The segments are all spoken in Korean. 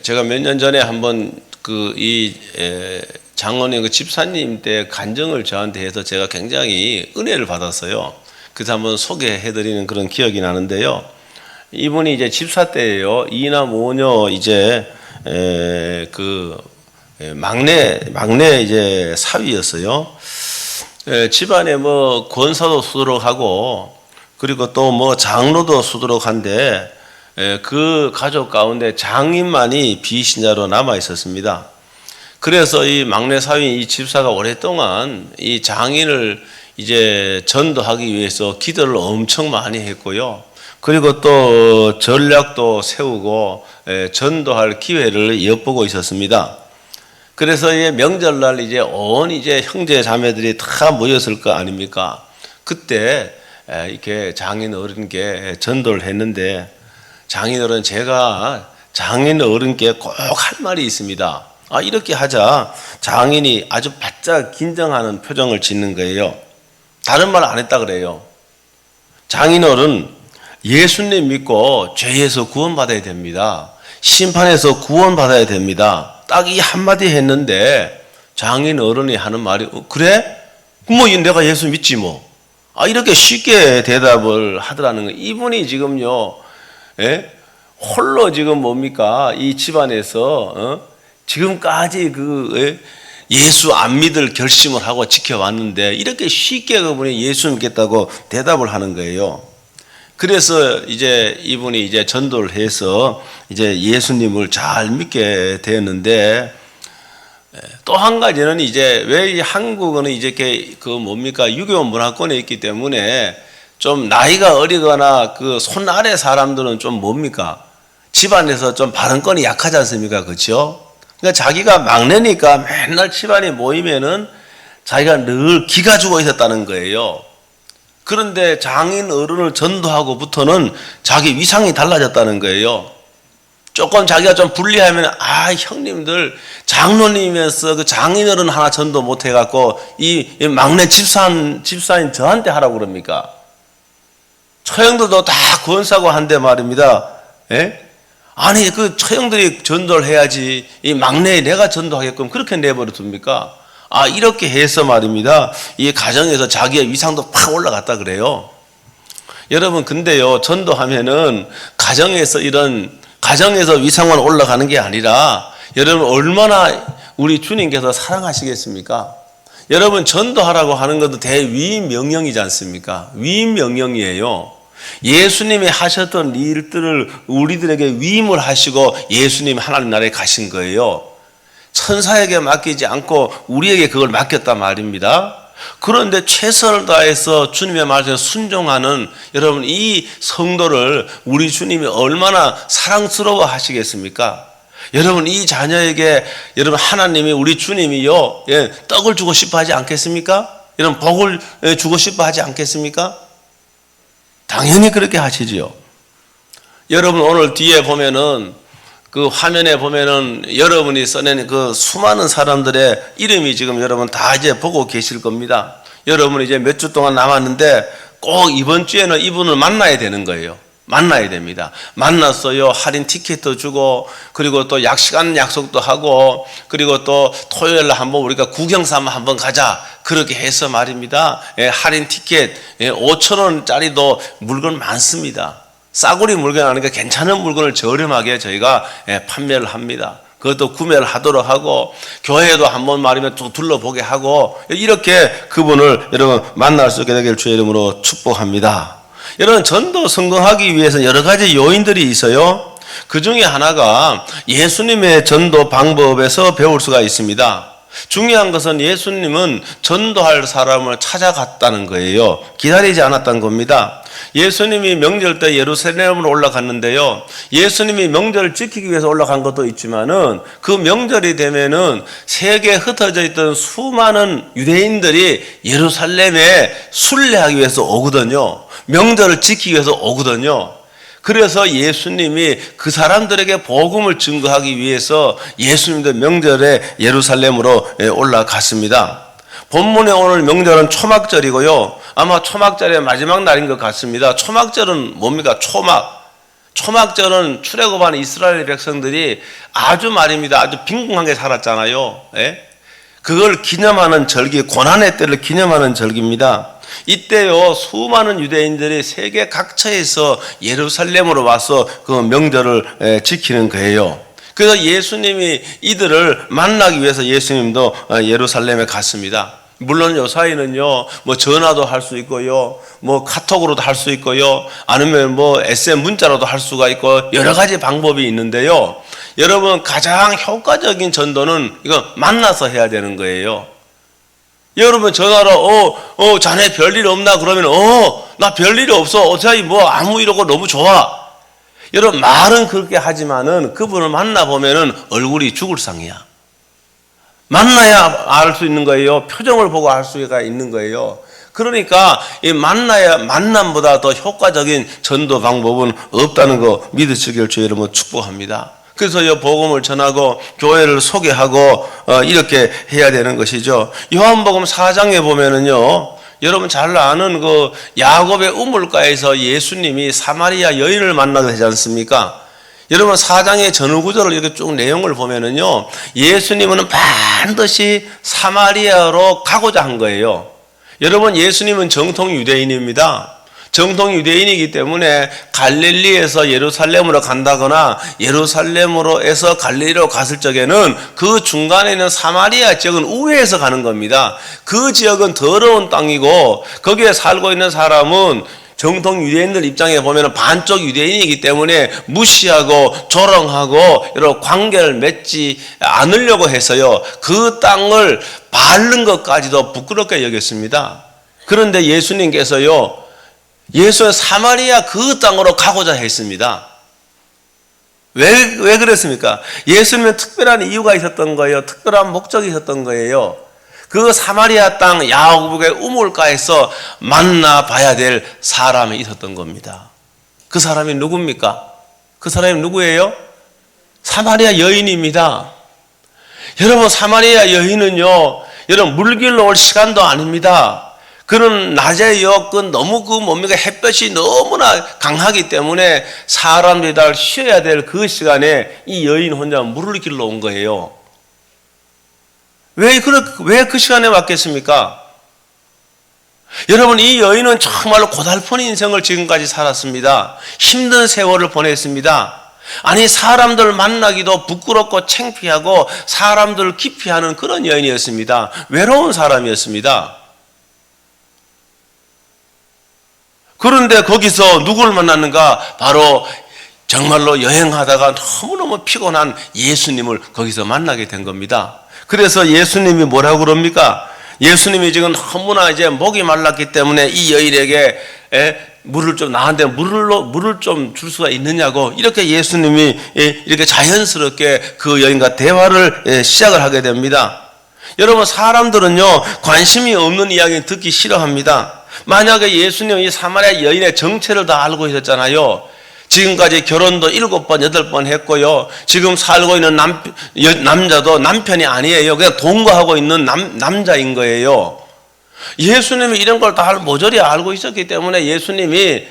제가 몇 년 전에 한번 장로님 집사님 때 간증을 저한테 해서 제가 굉장히 은혜를 받았어요. 그래서 한번 소개해드리는 그런 기억이 나는데요. 이분이 이제 집사 때예요. 2남 5녀 이제 막내 이제 사위였어요. 집안에 뭐 권사도 수두룩하고 그리고 또 뭐 장로도 수두룩한데 그 가족 가운데 장인만이 비신자로 남아 있었습니다. 그래서 이 막내 사위 이 집사가 오랫동안 이 장인을 이제 전도하기 위해서 기도를 엄청 많이 했고요. 그리고 또 전략도 세우고 전도할 기회를 엿보고 있었습니다. 그래서 이 명절날 이제 온 이제 형제 자매들이 다 모였을 거 아닙니까? 그때 이렇게 장인 어른께 전도를 했는데 장인 어른 제가 장인 어른께 꼭 할 말이 있습니다. 이렇게 하자 장인이 아주 바짝 긴장하는 표정을 짓는 거예요. 다른 말 안 했다 그래요. 장인 어른 예수님 믿고 죄에서 구원받아야 됩니다. 심판에서 구원받아야 됩니다. 딱 이 한마디 했는데 장인 어른이 하는 말이 그래? 뭐 내가 예수 믿지 뭐. 이렇게 쉽게 대답을 하더라는 거예요. 이분이 지금요 홀로 지금 뭡니까 이 집안에서 지금까지 예수 안 믿을 결심을 하고 지켜왔는데 이렇게 쉽게 그분이 예수 믿겠다고 대답을 하는 거예요. 그래서 이제 이분이 이제 전도를 해서 이제 예수님을 잘 믿게 되었는데 또 한 가지는 이제 왜 이 한국은 이제 유교 문화권에 있기 때문에 좀 나이가 어리거나 손 아래 사람들은 좀 뭡니까 집안에서 좀 발언권이 약하지 않습니까? 그렇죠? 그러니까 자기가 막내니까 맨날 집안에 모이면은 자기가 늘 기가 죽어 있었다는 거예요. 그런데 장인 어른을 전도하고부터는 자기 위상이 달라졌다는 거예요. 조금 자기가 좀 불리하면 형님들 장로님이면서 그 장인 어른 하나 전도 못 해갖고 이 막내 집사인 저한테 하라고 그럽니까? 처형들도 다 권사고 한데 말입니다. 아니 처형들이 전도를 해야지 이 막내 내가 전도하게끔 그렇게 내버려 둡니까? 이렇게 해서 말입니다. 이 가정에서 자기의 위상도 팍 올라갔다 그래요. 여러분 근데요 전도하면은 가정에서 위상만 올라가는 게 아니라 여러분 얼마나 우리 주님께서 사랑하시겠습니까? 여러분 전도하라고 하는 것도 대위임 명령이지 않습니까? 위임 명령이에요. 예수님이 하셨던 일들을 우리들에게 위임을 하시고 예수님 하나님 나라에 가신 거예요. 천사에게 맡기지 않고 우리에게 그걸 맡겼단 말입니다. 그런데 최선을 다해서 주님의 말씀에 순종하는 여러분 이 성도를 우리 주님이 얼마나 사랑스러워 하시겠습니까? 여러분 이 자녀에게 여러분 하나님이 우리 주님이요 떡을 주고 싶어 하지 않겠습니까? 여러분 복을 주고 싶어 하지 않겠습니까? 당연히 그렇게 하시지요. 여러분 오늘 뒤에 보면은 화면에 보면은 여러분이 써낸 수많은 사람들의 이름이 지금 여러분 다 이제 보고 계실 겁니다. 여러분 이제 몇 주 동안 남았는데 꼭 이번 주에는 이분을 만나야 되는 거예요. 만나야 됩니다. 만났어요. 할인 티켓도 주고 그리고 또 시간 약속도 하고 그리고 또 토요일 날 한번 우리가 구경 삼아 한번 가자. 그렇게 해서 말입니다. 할인 티켓 5,000원짜리도 물건 많습니다. 싸구리 물건 아니니까 괜찮은 물건을 저렴하게 저희가 판매를 합니다. 그것도 구매를 하도록 하고 교회에도 한번 말이면 또 둘러보게 하고 이렇게 그분을 여러분 만날 수 있게 되길 주의 이름으로 축복합니다. 여러분 전도 성공하기 위해서 여러 가지 요인들이 있어요. 그 중에 하나가 예수님의 전도 방법에서 배울 수가 있습니다. 중요한 것은 예수님은 전도할 사람을 찾아갔다는 거예요. 기다리지 않았다는 겁니다. 예수님이 명절 때 예루살렘으로 올라갔는데요. 예수님이 명절을 지키기 위해서 올라간 것도 있지만은 그 명절이 되면은 세계에 흩어져 있던 수많은 유대인들이 예루살렘에 순례하기 위해서 오거든요. 명절을 지키기 위해서 오거든요. 그래서 예수님이 그 사람들에게 복음을 증거하기 위해서 예수님도 명절에 예루살렘으로 올라갔습니다. 본문에 오늘 명절은 초막절이고요. 아마 초막절의 마지막 날인 것 같습니다. 초막절은 뭡니까? 초막절은 출애굽한 이스라엘 백성들이 아주 말입니다. 아주 빈궁하게 살았잖아요. 예? 그걸 기념하는 절기, 고난의 때를 기념하는 절기입니다. 이때요, 수많은 유대인들이 세계 각처에서 예루살렘으로 와서 그 명절을 지키는 거예요. 그래서 예수님이 이들을 만나기 위해서 예수님도 예루살렘에 갔습니다. 물론 요사이는요, 뭐 전화도 할 수 있고요, 뭐 카톡으로도 할 수 있고요, 아니면 뭐 SM 문자로도 할 수가 있고 여러 가지 방법이 있는데요. 여러분, 가장 효과적인 전도는 이거 만나서 해야 되는 거예요. 여러분 전화로 자네 별일 없나 그러면 나 별일이 없어. 어차피 뭐 아무 일 없고 너무 좋아. 여러분 말은 그렇게 하지만은 그분을 만나보면은 얼굴이 죽을 상이야. 만나야 알 수 있는 거예요. 표정을 보고 알 수가 있는 거예요. 그러니까 이 만남보다 더 효과적인 전도 방법은 없다는 거 믿으시길 주의 이름으로 축복합니다. 그래서 이 복음을 전하고 교회를 소개하고 이렇게 해야 되는 것이죠. 요한복음 4장에 보면은요, 여러분 잘 아는 그 야곱의 우물가에서 예수님이 사마리아 여인을 만나게 되지 않습니까? 여러분 4장의 전후 구절을 이렇게 쭉 내용을 보면은요, 예수님은 반드시 사마리아로 가고자 한 거예요. 여러분 예수님은 정통 유대인입니다. 정통 유대인이기 때문에 갈릴리에서 예루살렘으로 간다거나 예루살렘으로에서 갈릴리로 갔을 적에는 그 중간에 있는 사마리아 지역은 우회해서 가는 겁니다. 그 지역은 더러운 땅이고 거기에 살고 있는 사람은 정통 유대인들 입장에 보면 반쪽 유대인이기 때문에 무시하고 조롱하고 여러 관계를 맺지 않으려고 해서요, 그 땅을 밟는 것까지도 부끄럽게 여겼습니다. 그런데 예수님께서요, 예수는 사마리아 그 땅으로 가고자 했습니다. 왜 그랬습니까? 예수님은 특별한 이유가 있었던 거예요. 특별한 목적이 있었던 거예요. 그 사마리아 땅 야곱의 우물가에서 만나봐야 될 사람이 있었던 겁니다. 그 사람이 누굽니까? 그 사람이 누구예요? 사마리아 여인입니다. 여러분 사마리아 여인은요, 여러분 물길로 올 시간도 아닙니다. 그는 낮에요, 너무 뭡니까? 햇볕이 너무나 강하기 때문에 사람들이 다 쉬어야 될 그 시간에 이 여인 혼자 물을 길러 온 거예요. 왜 그 시간에 왔겠습니까? 여러분, 이 여인은 정말로 고달픈 인생을 지금까지 살았습니다. 힘든 세월을 보냈습니다. 아니, 사람들 만나기도 부끄럽고 창피하고 사람들을 기피하는 그런 여인이었습니다. 외로운 사람이었습니다. 그런데 거기서 누구를 만났는가? 바로 정말로 여행하다가 너무너무 피곤한 예수님을 거기서 만나게 된 겁니다. 그래서 예수님이 뭐라고 그럽니까? 예수님이 지금 너무나 이제 목이 말랐기 때문에 이 여인에게 나한테 물을 좀 줄 수가 있느냐고, 이렇게 예수님이 이렇게 자연스럽게 그 여인과 대화를 시작을 하게 됩니다. 여러분 사람들은요, 관심이 없는 이야기 듣기 싫어합니다. 만약에 예수님이 이 사마리아 여인의 정체를 다 알고 있었잖아요. 지금까지 결혼도 7번, 8번 했고요. 지금 살고 있는 남자도 남편이 아니에요. 그냥 동거하고 있는 남자인 거예요. 예수님이 이런 걸 다 모조리 알고 있었기 때문에 예수님이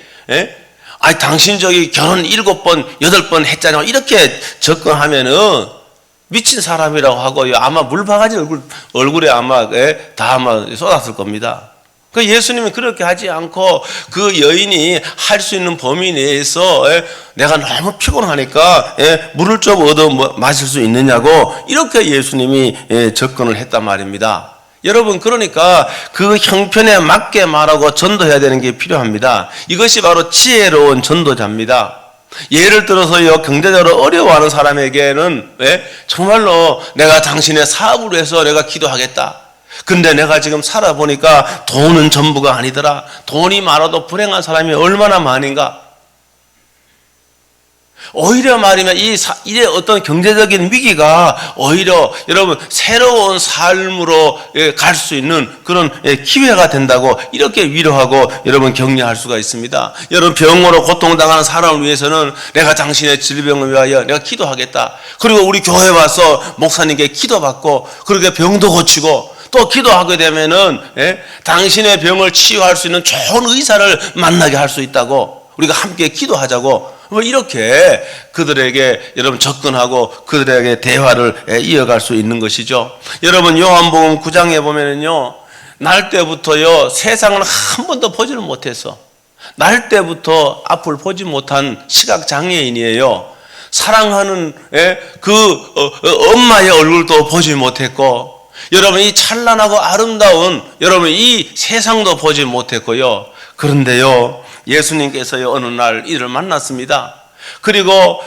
당신 저기 결혼 7번, 8번 했잖아요. 이렇게 접근하면은 미친 사람이라고 하고요. 아마 물바가지 얼굴에 아마 다 쏟았을 겁니다. 그 예수님이 그렇게 하지 않고 그 여인이 할 수 있는 범위 내에서 내가 너무 피곤하니까 물을 좀 얻어 마실 수 있느냐고, 이렇게 예수님이 접근을 했단 말입니다. 여러분, 그러니까 그 형편에 맞게 말하고 전도해야 되는 게 필요합니다. 이것이 바로 지혜로운 전도자입니다. 예를 들어서요, 경제적으로 어려워하는 사람에게는 정말로 내가 당신의 사업을 위해서 내가 기도하겠다. 근데 내가 지금 살아보니까 돈은 전부가 아니더라. 돈이 많아도 불행한 사람이 얼마나 많은가. 오히려 말이면 이 어떤 경제적인 위기가 오히려 여러분 새로운 삶으로 갈 수 있는 그런 기회가 된다고 이렇게 위로하고 여러분 격려할 수가 있습니다. 여러분 병으로 고통당하는 사람을 위해서는 내가 당신의 질병을 위하여 내가 기도하겠다. 그리고 우리 교회 와서 목사님께 기도받고 그렇게 병도 고치고 또 기도하게 되면은 당신의 병을 치유할 수 있는 좋은 의사를 만나게 할 수 있다고 우리가 함께 기도하자고 뭐 이렇게 그들에게 여러분 접근하고 그들에게 대화를 이어갈 수 있는 것이죠. 여러분 요한복음 9장에 보면은요, 날 때부터요 세상을 한 번도 보지를 못했어. 날 때부터 앞을 보지 못한 시각 장애인이에요. 사랑하는 엄마의 얼굴도 보지 못했고, 여러분 이 찬란하고 아름다운 여러분 이 세상도 보지 못했고요. 그런데요 예수님께서요 어느 날 이를 만났습니다. 그리고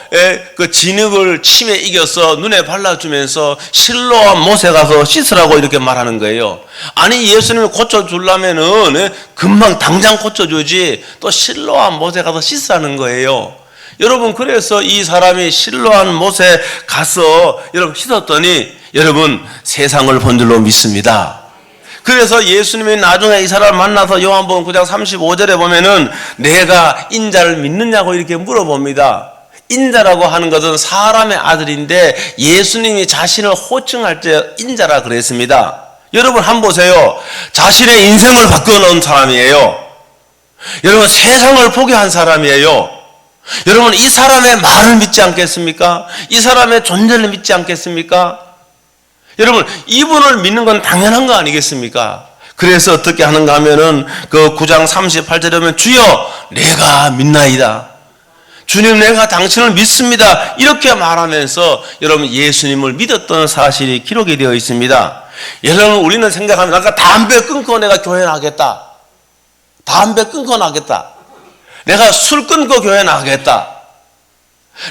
그 진흙을 침에 이겨서 눈에 발라주면서 실로암 못에 가서 씻으라고 이렇게 말하는 거예요. 아니 예수님이 고쳐주려면은 금방 당장 고쳐주지 또 실로암 못에 가서 씻으라는 거예요. 여러분 그래서 이 사람이 실로암 못에 가서 여러분 씻었더니 여러분 세상을 본 줄로 믿습니다. 그래서 예수님이 나중에 이 사람을 만나서 요한복음 9장 35절에 보면은 내가 인자를 믿느냐고 이렇게 물어봅니다. 인자라고 하는 것은 사람의 아들인데 예수님이 자신을 호칭할 때 인자라 그랬습니다. 여러분 한번 보세요. 자신의 인생을 바꿔놓은 사람이에요. 여러분 세상을 포기한 사람이에요. 여러분 이 사람의 말을 믿지 않겠습니까? 이 사람의 존재를 믿지 않겠습니까? 여러분 이분을 믿는 건 당연한 거 아니겠습니까? 그래서 어떻게 하는가 하면은 그 9장 38절에 보면 주여 내가 믿나이다. 주님 내가 당신을 믿습니다. 이렇게 말하면서 여러분 예수님을 믿었던 사실이 기록이 되어 있습니다. 여러분 우리는 생각하면 아까 담배 끊고 내가 교회 나가겠다. 담배 끊고 나가겠다. 내가 술 끊고 교회 나가겠다.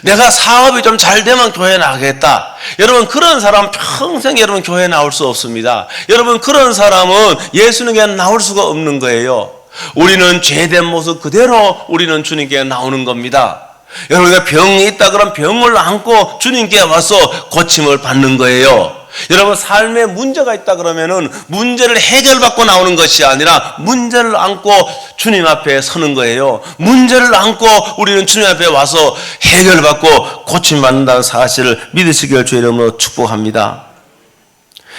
내가 사업이 좀 잘 되면 교회 나가겠다. 여러분 그런 사람 평생 여러분 교회 나올 수 없습니다. 여러분 그런 사람은 예수님께 나올 수가 없는 거예요. 우리는 죄된 모습 그대로 우리는 주님께 나오는 겁니다. 여러분가 병이 있다 그러면 병을 안고 주님께 와서 고침을 받는 거예요. 여러분 삶에 문제가 있다 그러면은 문제를 해결받고 나오는 것이 아니라 문제를 안고 주님 앞에 서는 거예요. 문제를 안고 우리는 주님 앞에 와서 해결받고 고침받는다는 사실을 믿으시길 주의 이름으로 축복합니다.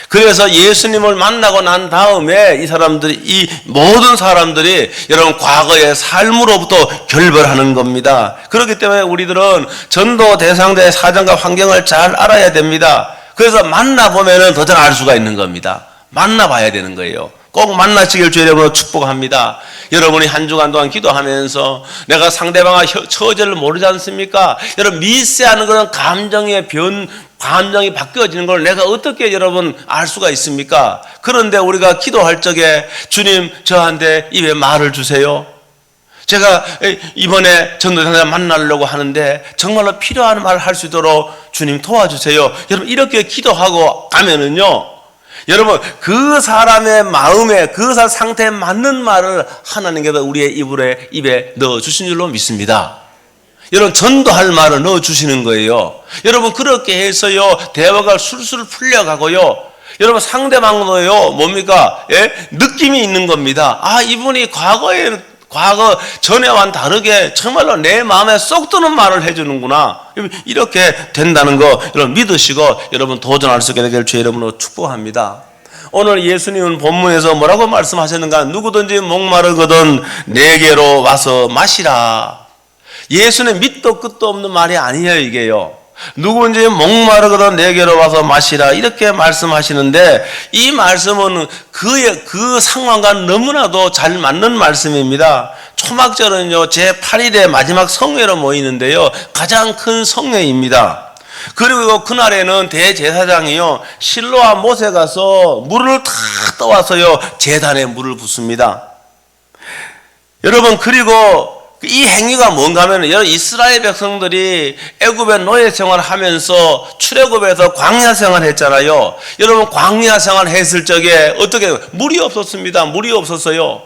그래서 예수님을 만나고 난 다음에 이 사람들이 이 모든 사람들이 여러분 과거의 삶으로부터 결별하는 겁니다. 그렇기 때문에 우리들은 전도 대상자의 사정과 환경을 잘 알아야 됩니다. 그래서 만나보면 더 잘 알 수가 있는 겁니다. 만나봐야 되는 거예요. 꼭 만나시길 주의 이름으로 축복합니다. 여러분이 한 주간 동안 기도하면서 내가 상대방의 처제를 모르지 않습니까? 여러분 미세한 그런 감정이 바뀌어지는 걸 내가 어떻게 여러분 알 수가 있습니까? 그런데 우리가 기도할 적에 주님 저한테 입에 말을 주세요. 제가 이번에 전도사님 만나려고 하는데 정말로 필요한 말을 할 수 있도록 주님 도와주세요. 여러분 이렇게 기도하고 가면은요, 여러분 그 사람의 마음에 그 사람 상태에 맞는 말을 하나님께서 우리의 입에 넣어주신 줄로 믿습니다. 여러분 전도할 말을 넣어주시는 거예요. 여러분 그렇게 해서요 대화가 술술 풀려가고요, 여러분 상대방도요 뭡니까? 느낌이 있는 겁니다. 아 이분이 과거 전에와는 다르게 정말로 내 마음에 쏙 드는 말을 해주는구나. 이렇게 된다는 거 여러분 믿으시고 여러분 도전할 수 있게 되길 주의 이름으로 축복합니다. 오늘 예수님은 본문에서 뭐라고 말씀하셨는가? 누구든지 목마르거든 내게로 와서 마시라. 예수는 밑도 끝도 없는 말이 아니에요 이게요. 누구든지 목마르거든 내게로 와서 마시라 이렇게 말씀하시는데 이 말씀은 그 상황과 너무나도 잘 맞는 말씀입니다. 초막절은요 제8일의 마지막 성회로 모이는데요 가장 큰 성회입니다. 그리고 그날에는 대제사장이요 실로암 못에 가서 물을 다 떠와서요 제단에 물을 붓습니다. 여러분 그리고 이 행위가 뭔가 하면 이스라엘 백성들이 애굽의 노예 생활을 하면서 출애굽에서 광야 생활을 했잖아요. 여러분 광야 생활을 했을 적에 어떻게 물이 없었습니다. 물이 없었어요.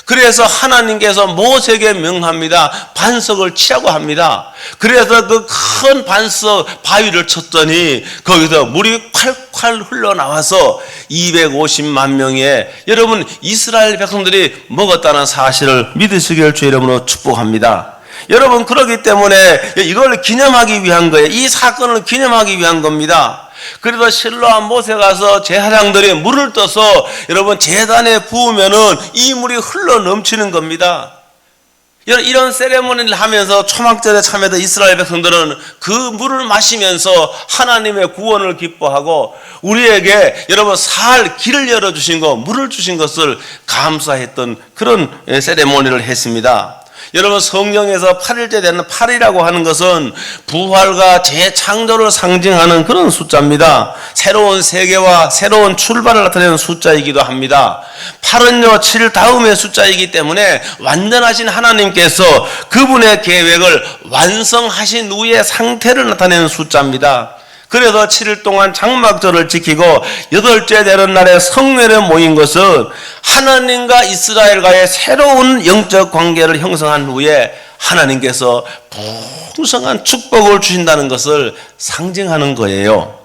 그래서 하나님께서 모세에게 명합니다. 반석을 치라고 합니다. 그래서 그 큰 반석 바위를 쳤더니 거기서 물이 콸콸 흘러나와서 250만 명의 여러분 이스라엘 백성들이 먹었다는 사실을 믿으시길 주의 이름으로 축복합니다. 여러분 그렇기 때문에 이걸 기념하기 위한 거예요. 이 사건을 기념하기 위한 겁니다. 그래서 실로암 못에 가서 제사장들이 물을 떠서 여러분 제단에 부으면은 이 물이 흘러 넘치는 겁니다. 이런 세레모니를 하면서 초막절에 참여했던 이스라엘 백성들은 그 물을 마시면서 하나님의 구원을 기뻐하고 우리에게 여러분 살 길을 열어주신 것, 물을 주신 것을 감사했던 그런 세레모니를 했습니다. 여러분 성경에서 8일째 되는 8이라고 하는 것은 부활과 재창조를 상징하는 그런 숫자입니다. 새로운 세계와 새로운 출발을 나타내는 숫자이기도 합니다. 8은요 7 다음의 숫자이기 때문에 완전하신 하나님께서 그분의 계획을 완성하신 후의 상태를 나타내는 숫자입니다. 그래서 7일 동안 장막절을 지키고 8째 되는 날에 성회에 모인 것은 하나님과 이스라엘과의 새로운 영적 관계를 형성한 후에 하나님께서 풍성한 축복을 주신다는 것을 상징하는 거예요.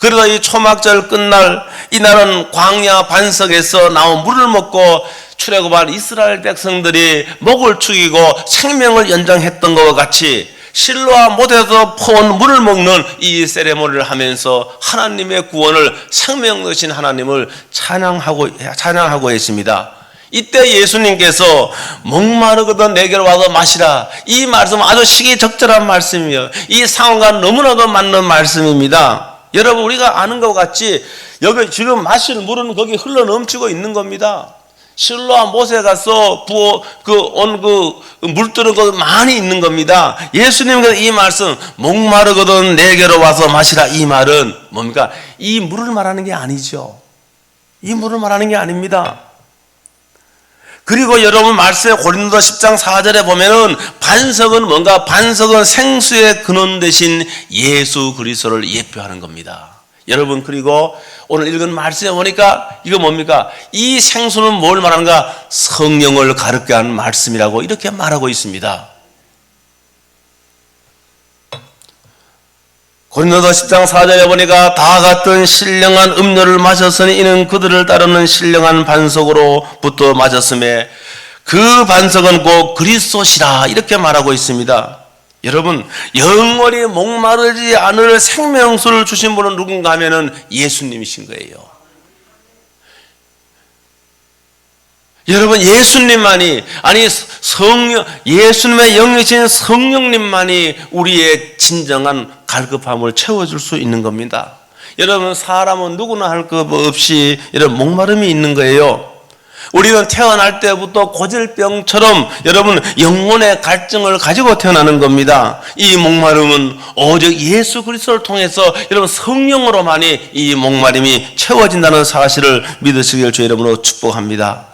그래서 이 초막절 끝날 이날은 광야 반석에서 나온 물을 먹고 출애굽한 이스라엘 백성들이 목을 축이고 생명을 연장했던 것과 같이 실로와 못에서 퍼온 물을 먹는 이 세레모니를 하면서 하나님의 구원을 생명 넣으신 하나님을 찬양하고 있습니다. 이때 예수님께서 목마르거든 내게로 와서 마시라. 이 말씀은 아주 시기적절한 말씀이에요. 이 상황과 너무나도 맞는 말씀입니다. 여러분 우리가 아는 것 같이 여기 지금 마실 물은 거기 흘러 넘치고 있는 겁니다. 실로와 못에 가서 물들은 것 많이 있는 겁니다. 예수님께서 이 말씀 목마르거든 내게로 와서 마시라 이 말은 뭡니까? 이 물을 말하는 게 아니죠. 이 물을 말하는 게 아닙니다. 그리고 여러분 말씀에 고린도 10장 4절에 보면은 반석은 뭔가? 반석은 생수의 근원 대신 예수 그리스도를 예표하는 겁니다. 여러분 그리고 오늘 읽은 말씀에 보니까 이거 뭡니까? 이 생수는 뭘 말하는가? 성령을 가르게 하는 말씀이라고 이렇게 말하고 있습니다. 고린도서 10장 4절에 보니까 다 같은 신령한 음료를 마셨으니 이는 그들을 따르는 신령한 반석으로부터 마셨음에 그 반석은 곧 그리스도시라 이렇게 말하고 있습니다. 여러분 영원히 목마르지 않을 생명수를 주신 분은 누군가 하면은 예수님이신 거예요. 여러분 예수님만이 예수님의 영이신 성령님만이 우리의 진정한 갈급함을 채워줄 수 있는 겁니다. 여러분 사람은 누구나 할 것 없이 이런 목마름이 있는 거예요. 우리는 태어날 때부터 고질병처럼 여러분 영혼의 갈증을 가지고 태어나는 겁니다. 이 목마름은 오직 예수 그리스도를 통해서 여러분 성령으로만이 이 목마름이 채워진다는 사실을 믿으시길 주 여러분으로 축복합니다.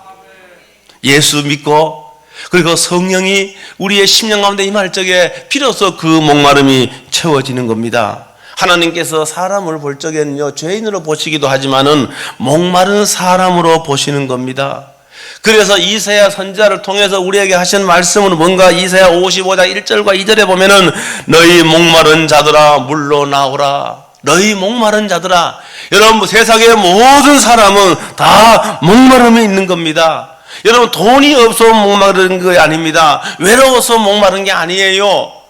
예수 믿고 그리고 성령이 우리의 심령 가운데 임할 적에 비로소 그 목마름이 채워지는 겁니다. 하나님께서 사람을 볼 적에는요 죄인으로 보시기도 하지만은 목마른 사람으로 보시는 겁니다. 그래서 이사야 선지자를 통해서 우리에게 하신 말씀은 뭔가? 이사야 55장 1절과 2절에 보면은 너희 목마른 자들아 물로 나오라. 너희 목마른 자들아. 여러분 세상의 모든 사람은 다 목마름이 있는 겁니다. 여러분 돈이 없어 목마른 게 아닙니다. 외로워서 목마른 게 아니에요.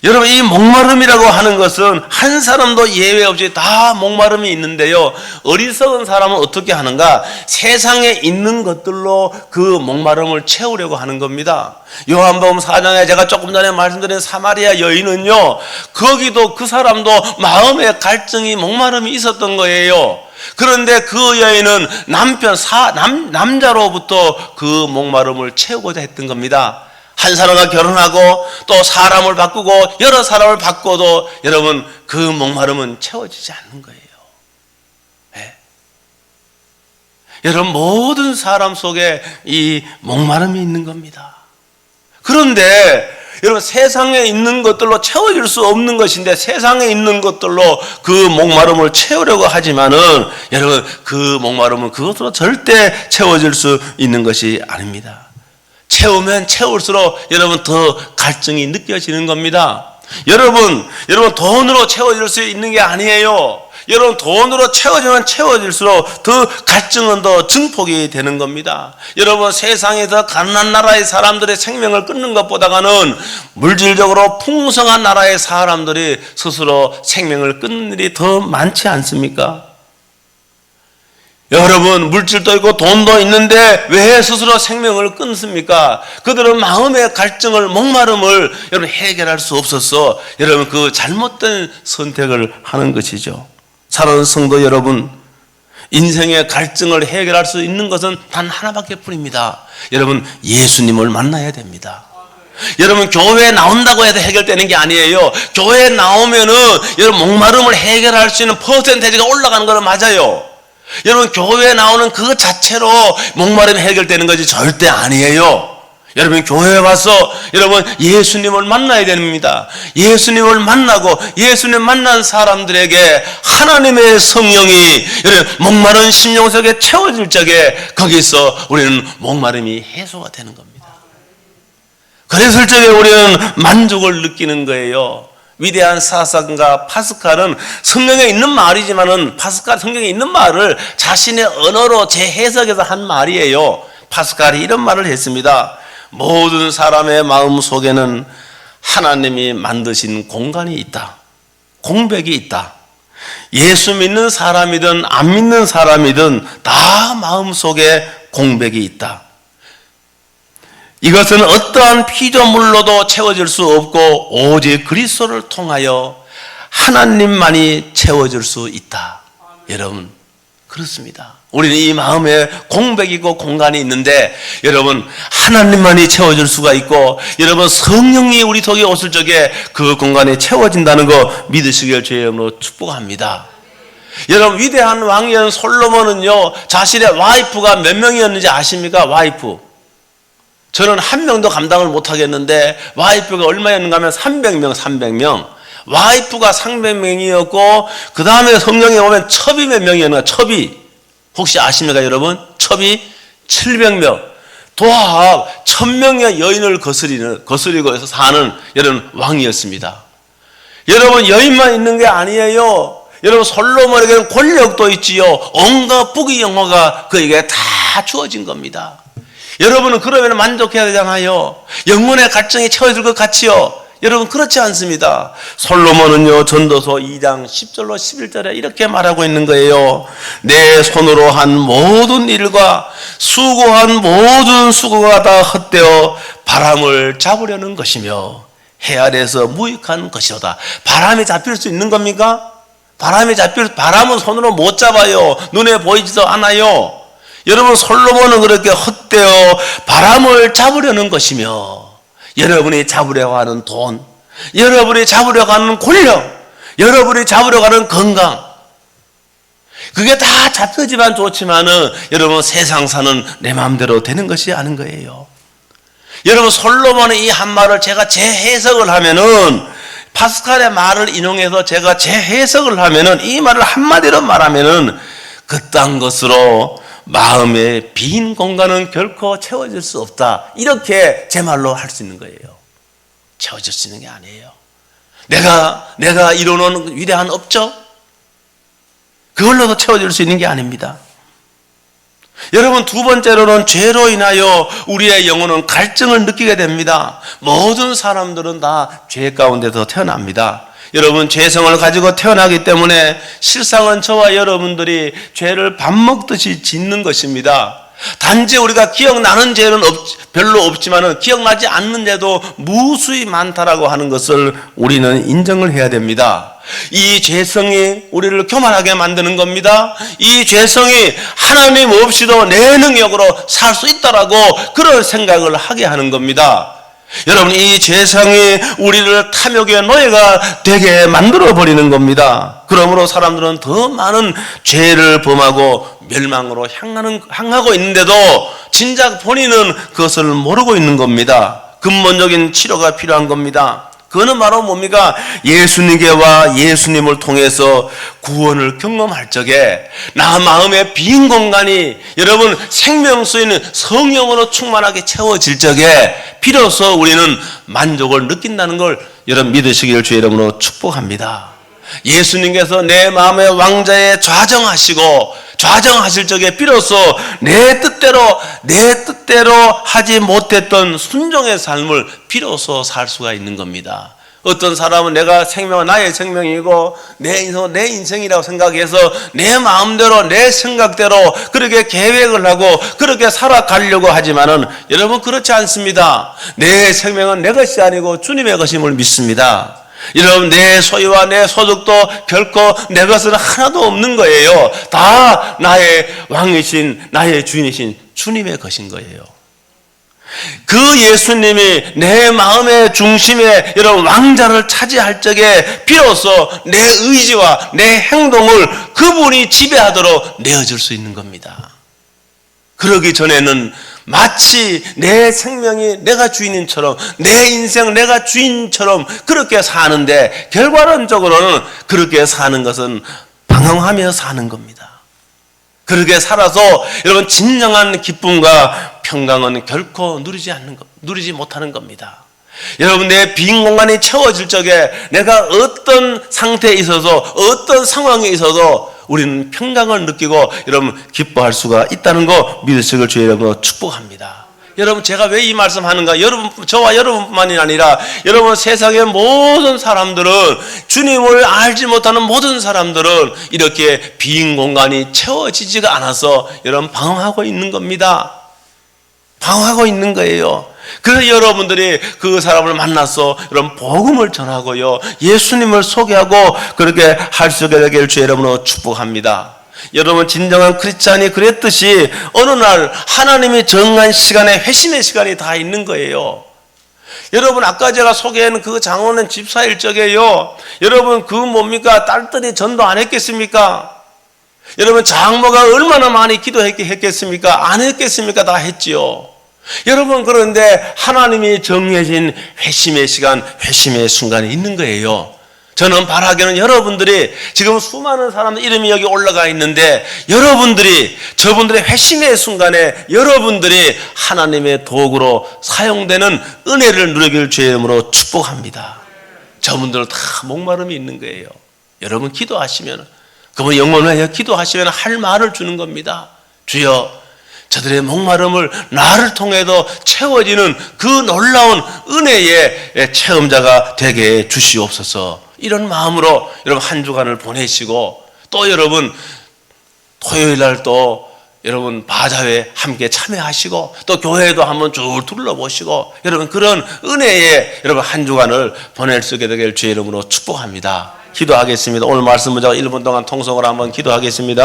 여러분 이 목마름이라고 하는 것은 한 사람도 예외 없이 다 목마름이 있는데요. 어리석은 사람은 어떻게 하는가? 세상에 있는 것들로 그 목마름을 채우려고 하는 겁니다. 요한복음 4장에 제가 조금 전에 말씀드린 사마리아 여인은요. 거기도 그 사람도 마음의 갈증이 목마름이 있었던 거예요. 그런데 그 여인은 남자로부터 그 목마름을 채우고자 했던 겁니다. 한 사람과 결혼하고 또 사람을 바꾸고 여러 사람을 바꿔도 여러분 그 목마름은 채워지지 않는 거예요. 네. 여러분 모든 사람 속에 이 목마름이 있는 겁니다. 그런데 여러분 세상에 있는 것들로 채워질 수 없는 것인데 세상에 있는 것들로 그 목마름을 채우려고 하지만은 여러분 그 목마름은 그것으로 절대 채워질 수 있는 것이 아닙니다. 채우면 채울수록 여러분 더 갈증이 느껴지는 겁니다. 여러분 돈으로 채워질 수 있는 게 아니에요. 여러분 돈으로 채워지면 채워질수록 더 갈증은 더 증폭이 되는 겁니다. 여러분 세상에서 가난한 나라의 사람들의 생명을 끊는 것보다는 물질적으로 풍성한 나라의 사람들이 스스로 생명을 끊는 일이 더 많지 않습니까? 여러분, 물질도 있고 돈도 있는데 왜 스스로 생명을 끊습니까? 그들은 마음의 갈증을, 목마름을 여러분 해결할 수 없어서 여러분 그 잘못된 선택을 하는 것이죠. 사랑하는 성도 여러분, 인생의 갈증을 해결할 수 있는 것은 단 하나밖에 뿐입니다. 여러분, 예수님을 만나야 됩니다. 여러분, 교회에 나온다고 해도 해결되는 게 아니에요. 교회에 나오면은 여러분 목마름을 해결할 수 있는 퍼센테이지가 올라가는 거는 맞아요. 여러분, 교회에 나오는 그 자체로 목마름이 해결되는 것이 절대 아니에요. 여러분, 교회에 와서 여러분 예수님을 만나야 됩니다. 예수님을 만나고 예수님 만난 사람들에게 하나님의 성령이 여러분 목마른 심령 속에 채워질 적에 거기서 우리는 목마름이 해소가 되는 겁니다. 그랬을 적에 우리는 만족을 느끼는 거예요. 위대한 사사가 파스칼은 성경에 있는 말이지만은 파스칼 성경에 있는 말을 자신의 언어로 재해석해서 한 말이에요. 파스칼이 이런 말을 했습니다. 모든 사람의 마음 속에는 하나님이 만드신 공간이 있다. 공백이 있다. 예수 믿는 사람이든 안 믿는 사람이든 다 마음 속에 공백이 있다. 이것은 어떠한 피조물로도 채워질 수 없고 오직 그리스도를 통하여 하나님만이 채워줄 수 있다. 여러분, 그렇습니다. 우리는 이 마음에 공백이고 공간이 있는데 여러분 하나님만이 채워줄 수가 있고 여러분 성령이 우리 속에 오실 적에 그 공간이 채워진다는 거 믿으시길 주의 이름으로 축복합니다. 여러분, 위대한 왕이었던 솔로몬은요 자신의 와이프가 몇 명이었는지 아십니까? 와이프. 저는 한 명도 감당을 못하겠는데 와이프가 얼마였는가 하면 300명. 와이프가 300명이었고 그 다음에 성경에 보면 첩이 몇 명이었는가? 첩이 혹시 아십니까 여러분? 첩이 700명. 도합 1000명의 여인을 거스리고 해서 사는 여러분 왕이었습니다. 여러분, 여인만 있는 게 아니에요. 여러분, 솔로몬에게는 권력도 있지요. 온갖 부귀 영화가 그에게 다 주어진 겁니다. 여러분은 그러면 만족해야 되잖아요. 영혼의 갈증이 채워질 것 같지요. 여러분, 그렇지 않습니다. 솔로몬은요 전도서 2장 10절로 11절에 이렇게 말하고 있는 거예요. 내 손으로 한 모든 일과 수고한 모든 수고가 다 헛되어 바람을 잡으려는 것이며 해 아래에서 무익한 것이로다. 바람이 잡힐 수 있는 겁니까? 바람은 손으로 못 잡아요. 눈에 보이지도 않아요. 여러분, 솔로몬은 그렇게 헛되어 바람을 잡으려는 것이며 여러분이 잡으려고 하는 돈, 여러분이 잡으려고 하는 권력, 여러분이 잡으려고 하는 건강, 그게 다 잡혀지만 좋지만은 여러분 세상 사는 내 마음대로 되는 것이 아닌 거예요. 여러분, 솔로몬의 이 한 말을 제가 재해석을 하면은 파스칼의 말을 인용해서 제가 재해석을 하면은 이 말을 한마디로 말하면은 그딴 것으로 마음의 빈 공간은 결코 채워질 수 없다. 이렇게 제 말로 할 수 있는 거예요. 채워질 수 있는 게 아니에요. 내가 이루는 위대한 업적, 그걸로도 채워질 수 있는 게 아닙니다. 여러분, 두 번째로는 죄로 인하여 우리의 영혼은 갈증을 느끼게 됩니다. 모든 사람들은 다 죄 가운데서 태어납니다. 여러분, 죄성을 가지고 태어나기 때문에 실상은 저와 여러분들이 죄를 밥 먹듯이 짓는 것입니다. 단지 우리가 기억나는 죄는 별로 없지만 기억나지 않는 죄도 무수히 많다라고 하는 것을 우리는 인정을 해야 됩니다. 이 죄성이 우리를 교만하게 만드는 겁니다. 이 죄성이 하나님 없이도 내 능력으로 살 수 있다라고 그런 생각을 하게 하는 겁니다. 여러분, 이 죄성이 우리를 탐욕의 노예가 되게 만들어버리는 겁니다. 그러므로 사람들은 더 많은 죄를 범하고 멸망으로 향하고 있는데도 진작 본인은 그것을 모르고 있는 겁니다. 근본적인 치료가 필요한 겁니다. 그거는 바로 뭡니까? 예수님께 와 예수님을 통해서 구원을 경험할 적에 나 마음의 빈 공간이 여러분 생명수 있는 성령으로 충만하게 채워질 적에 비로소 우리는 만족을 느낀다는 걸 여러분 믿으시길 주의 이름으로 축복합니다. 예수님께서 내 마음의 왕자에 좌정하실 적에 비로소 내 뜻대로 하지 못했던 순종의 삶을 비로소 살 수가 있는 겁니다. 어떤 사람은 내가 생명은 나의 생명이고 내 인생은 내 인생이라고 생각해서 내 마음대로 내 생각대로 그렇게 계획을 하고 그렇게 살아가려고 하지만은 여러분 그렇지 않습니다. 내 생명은 내 것이 아니고 주님의 것임을 믿습니다. 여러분 내 소유와 내 소득도 결코 내 것은 하나도 없는 거예요. 다 나의 왕이신 나의 주인이신 주님의 것인 거예요. 그 예수님이 내 마음의 중심에 여러분 왕자를 차지할 적에 비로소 내 의지와 내 행동을 그분이 지배하도록 내어줄 수 있는 겁니다. 그러기 전에는 마치 내 생명이 내가 주인인처럼 내 인생 내가 주인처럼 그렇게 사는데 결과론적으로는 그렇게 사는 것은 방황하며 사는 겁니다. 그렇게 살아서 여러분 진정한 기쁨과 평강은 결코 누리지 못하는 겁니다. 여러분 내 빈 공간이 채워질 적에 내가 어떤 상태에 있어서 어떤 상황에 있어도 우리는 평강을 느끼고 여러분 기뻐할 수가 있다는 거 믿으시길 주의 이름으로 축복합니다. 여러분 제가 왜 이 말씀하는가? 여러분 저와 여러분뿐만이 아니라 여러분 세상의 모든 사람들은 주님을 알지 못하는 모든 사람들은 이렇게 빈 공간이 채워지지가 않아서 여러분 방황하고 있는 겁니다. 방황하고 있는 거예요. 그래서 여러분들이 그 사람을 만나서 여러분 복음을 전하고요 예수님을 소개하고 그렇게 할 수 있게 되기를 주의 이름으로 축복합니다. 여러분 진정한 크리스찬이 그랬듯이 어느 날 하나님이 정한 시간에 회심의 시간이 다 있는 거예요. 여러분 아까 제가 소개한 그 장로는 집사일 적에요 여러분 그 뭡니까 딸들이 전도 안 했겠습니까? 여러분 장모가 얼마나 많이 기도했겠습니까? 안 했겠습니까? 다 했지요. 여러분 그런데 하나님이 정해진 회심의 시간 회심의 순간이 있는 거예요. 저는 바라기는 여러분들이 지금 수많은 사람들 이름이 여기 올라가 있는데 여러분들이 저분들의 회심의 순간에 여러분들이 하나님의 도구로 사용되는 은혜를 누리길 주의 이름으로 축복합니다. 저분들은 다 목마름이 있는 거예요. 여러분 기도하시면 그분 영혼을 위해 기도하시면 할 말을 주는 겁니다. 주여 저들의 목마름을 나를 통해도 채워지는 그 놀라운 은혜의 체험자가 되게 해 주시옵소서. 이런 마음으로 여러분 한 주간을 보내시고 또 여러분 토요일 날 또 여러분 바자회 함께 참여하시고 또 교회도 한번 쭉 둘러보시고 여러분 그런 은혜에 여러분 한 주간을 보낼 수 있게 되길 주의 이름으로 축복합니다. 기도하겠습니다. 오늘 말씀 문자가 1분 동안 통성으로 한번 기도하겠습니다.